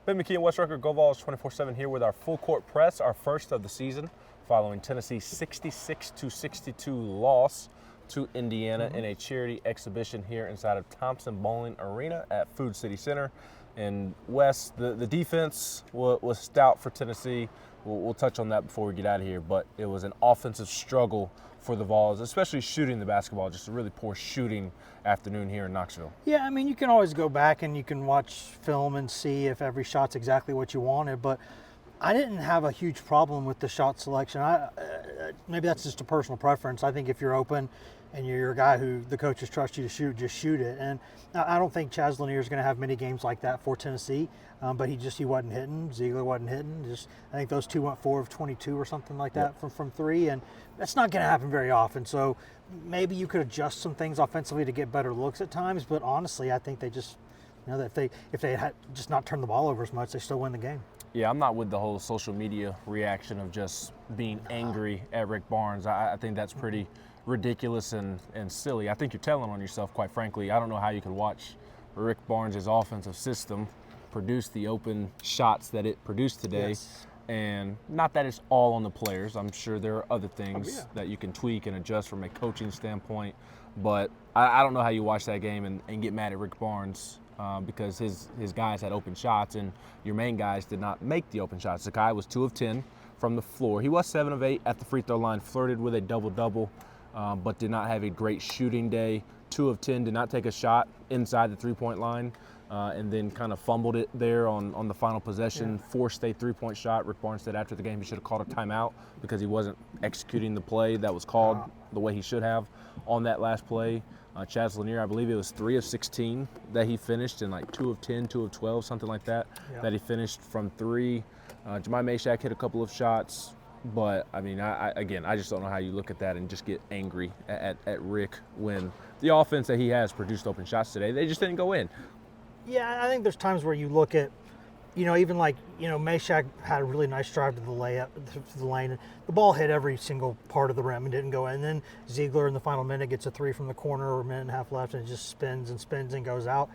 Ben McKee and Wes Rucker, Go Vols 24/7 here with our full court press, our first of the season, following Tennessee's 66-62 loss to Indiana in a charity exhibition here inside of Thompson Bowling Arena at Food City Center. And Wes, the defense was stout for Tennessee. We'll touch on that before we get out of here, but it was an offensive struggle for the Vols, especially shooting the basketball. Just a really poor shooting afternoon here in Knoxville. Yeah, I mean, you can always go back and you can watch film and see if every shot's exactly what you wanted, but I didn't have a huge problem with the shot selection. Maybe that's just a personal preference. I think if you're open and you're a guy who the coaches trust you to shoot, just shoot it. And I don't think Chaz Lanier is going to have many games like that for Tennessee, but he wasn't hitting. Ziegler wasn't hitting. I think those two went 4 of 22 or something like that from three, and that's not going to happen very often. So maybe you could adjust some things offensively to get better looks at times, but honestly, I think they just, that if they had just not turned the ball over as much, they still win the game. Yeah, I'm not with the whole social media reaction of just being angry at Rick Barnes. I think that's pretty ridiculous and silly. I think you're telling on yourself, quite frankly. I don't know how you could watch Rick Barnes' offensive system produce the open shots that it produced today. Yes. And not that it's all on the players. I'm sure there are other things that you can tweak and adjust from a coaching standpoint. But I don't know how you watch that game and get mad at Rick Barnes because his guys had open shots and your main guys did not make the open shots. Zakai was 2 of 10 from the floor. He was 7 of 8 at the free throw line, flirted with a double-double, but did not have a great shooting day. 2 of 10, did not take a shot inside the three-point line, and then kind of fumbled it there on the final possession, forced a three-point shot. Rick Barnes said after the game he should have called a timeout because he wasn't executing the play that was called the way he should have on that last play. Chaz Lanier, I believe it was 3 of 16 that he finished, and like 2 of 10, 2 of 12, something like that, that he finished from three. Jemai Meshack hit a couple of shots, but I mean, I just don't know how you look at that and just get angry at Rick when the offense that he has produced open shots today, they just didn't go in. Yeah, I think there's times where you look at, even like, Meshack had a really nice drive to the layup, to the lane. And the ball hit every single part of the rim and didn't go in. And then Ziegler in the final minute gets a three from the corner, or a minute and a half left, and it just spins and goes out.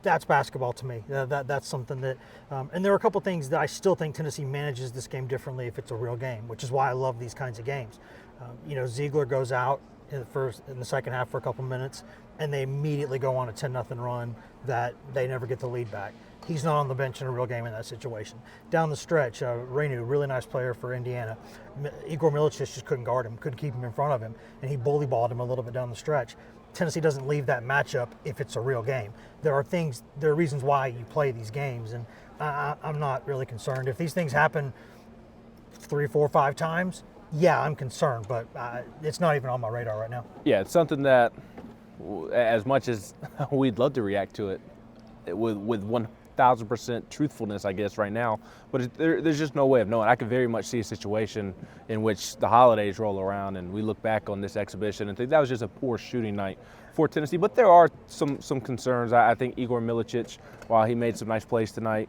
That's basketball to me. That's something that, and there are a couple things that I still think Tennessee manages this game differently if it's a real game, which is why I love these kinds of games. Ziegler goes out in the second half for a couple minutes, and they immediately go on a 10-0 run that they never get the lead back. He's not on the bench in a real game in that situation. Down the stretch, Renu, really nice player for Indiana. Igor Milicic just couldn't guard him, couldn't keep him in front of him, and he bully balled him a little bit down the stretch. Tennessee doesn't leave that matchup if it's a real game. There are reasons why you play these games, and I'm not really concerned. If these things happen 3, 4, 5 times, yeah, I'm concerned, but it's not even on my radar right now. Yeah, it's something that, as much as we'd love to react to it with 1,000% truthfulness, I guess, right now, but there's just no way of knowing. I could very much see a situation in which the holidays roll around and we look back on this exhibition and think that was just a poor shooting night for Tennessee. But there are some concerns. I think Igor Milicic, while he made some nice plays tonight,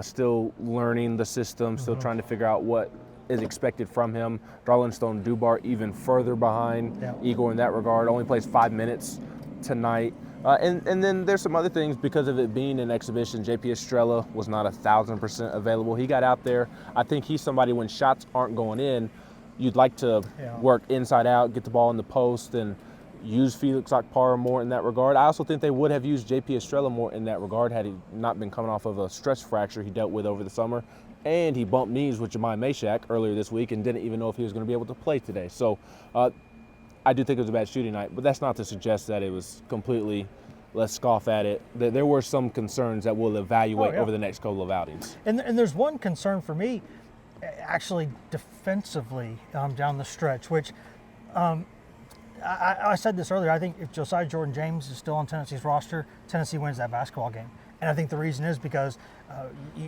still learning the system, still trying to figure out what is expected from him. Darlin Stone-Dubar even further behind Igor in that regard. Only plays 5 minutes tonight. And then there's some other things because of it being an exhibition. JP Estrella was not 1,000% available. He got out there. I think he's somebody, when shots aren't going in, you'd like to work inside out, get the ball in the post, and use Felix Okpara more in that regard. I also think they would have used JP Estrella more in that regard had he not been coming off of a stress fracture he dealt with over the summer. And he bumped knees with Jemai Meshack earlier this week and didn't even know if he was going to be able to play today. So I do think it was a bad shooting night, but that's not to suggest that it was completely, let's scoff at it. There were some concerns that we'll evaluate over the next couple of outings. And there's one concern for me, actually defensively down the stretch, which I said this earlier. I think if Josiah Jordan-James is still on Tennessee's roster, Tennessee wins that basketball game. And I think the reason is because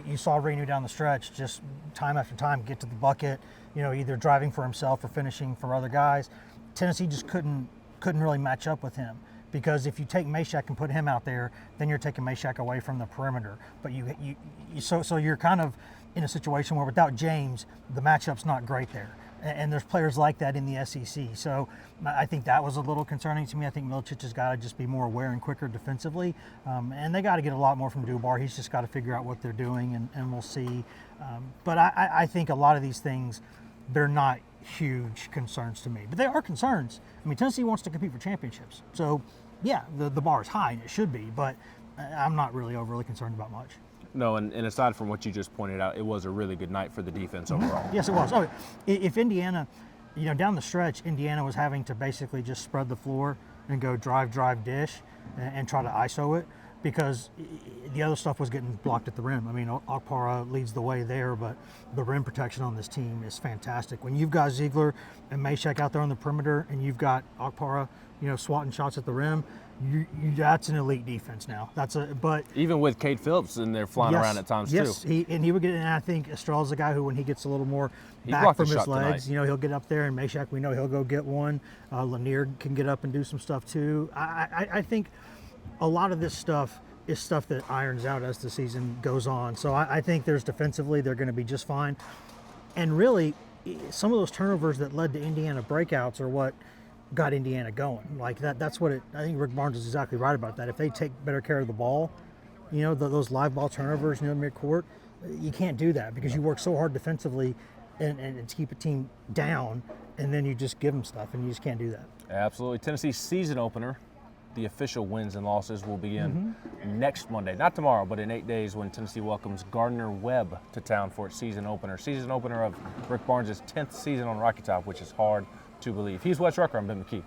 you saw Renu down the stretch just time after time get to the bucket, either driving for himself or finishing for other guys. Tennessee just couldn't really match up with him, because if you take Meshack and put him out there, then you're taking Meshack away from the perimeter. But so you're kind of in a situation where without James, the matchup's not great there. And there's players like that in the SEC. So I think that was a little concerning to me. I think Milicic has got to just be more aware and quicker defensively. And they got to get a lot more from Dubar. He's just got to figure out what they're doing, and we'll see. But I think a lot of these things, they're not huge concerns to me. But they are concerns. I mean, Tennessee wants to compete for championships. So, yeah, the bar is high, and it should be. But I'm not really overly concerned about much. No, and aside from what you just pointed out, it was a really good night for the defense overall. Yes, it was. Oh, if Indiana, down the stretch, Indiana was having to basically just spread the floor and go drive, dish, and try to ISO it because the other stuff was getting blocked at the rim. I mean, Okpara leads the way there, but the rim protection on this team is fantastic. When you've got Ziegler and Meshack out there on the perimeter and you've got Okpara, swatting shots at the rim, that's an elite defense now. But even with Cade Phillips in there flying around at times yes, too. He would get. And I think Estrell's a guy who, when he gets a little more He back blocked from a his shot legs, tonight. he'll get up there. And Meshack, we know he'll go get one. Lanier can get up and do some stuff too. I think a lot of this stuff is stuff that irons out as the season goes on. So I think there's defensively they're going to be just fine. And really, some of those turnovers that led to Indiana breakouts are what got Indiana going. Like that's what I think Rick Barnes is exactly right about that. If they take better care of the ball, those live ball turnovers near midcourt, you can't do that because you work so hard defensively and to keep a team down, and then you just give them stuff, and you just can't do that. Absolutely. Tennessee's season opener, the official wins and losses, will begin next Monday. Not tomorrow, but in 8 days when Tennessee welcomes Gardner-Webb to town for its season opener. Season opener of Rick Barnes' 10th season on Rocky Top, which is hard to believe. He's Wes Rucker. I'm Ben McKee.